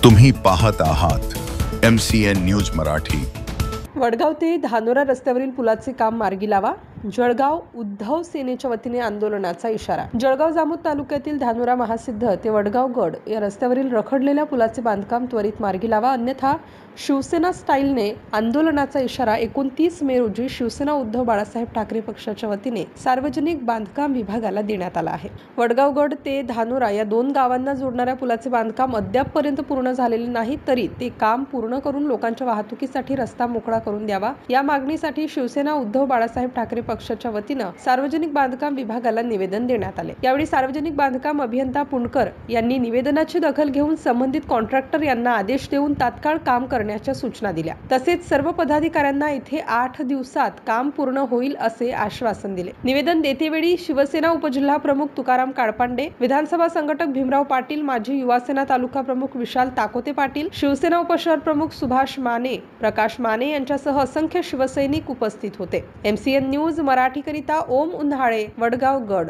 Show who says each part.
Speaker 1: तुम्ही पाहत आहात MCN न्यूज मराठी।
Speaker 2: वडगाव ते धानोरा रस्त्यावरील पुलाचे काम मार्गी लावा। जळगाव उद्धव सेनेच्या वतीने आंदोलनाचा इशारा। जळगाव जामोद तालुक्यातील धानोरा महासिद्ध ते वडगाव गड या रस्त्यावरील रखडलेल्या पुलाचे बांधकाम त्वरित मार्गी लावा, अन्यथा शिवसेना स्टाईलने आंदोलनाचा इशारा 29 मे रोजी शिवसेना उद्धव बाळासाहेब ठाकरे पक्षाच्या वतीने सार्वजनिक बांधकाम विभागाला देण्यात आला आहे। वडगाव गड ते धानोरा या दोन गावांना जोडणाऱ्या पुलाचे बांधकाम अद्यापपर्यंत पूर्ण झालेले नाही, तरी ते काम पूर्ण करून लोकांच्या वाहतुकीसाठी रस्ता मोकळा करून द्यावा या मागणीसाठी शिवसेना उद्धव बाळासाहेब ठाकरे पक्षाच्या वतीने सार्वजनिक बांधकाम विभागाला निवेदन देण्यात आले। यावेळी सार्वजनिक बांधकाम अभियंता पुणकर यांनी निवेदनाची दखल घेऊन संबंधित कॉन्ट्रॅक्टर यांना आदेश देऊन तात्काळ काम करण्याच्या सूचना दिल्या। तसेच सर्व पदाधिकाऱ्यांना येथे 8 दिवसात काम पूर्ण होईल असे आश्वासन दिले। निवेदन देतेवेळी शिवसेना उपजिल्हा प्रमुख तुकाराम काळपांडे, विधानसभा संघटक भीमराव पाटील, माजी युवासेना तालुका प्रमुख विशाल ताकोते पाटील, शिवसेना उपशहर प्रमुख सुभाष माने, प्रकाश माने यांच्यासह असंख्य शिवसैनिक उपस्थित होते। MCN न्यूज मराठी करिता ओम उन्हाळे, वडगाव गड।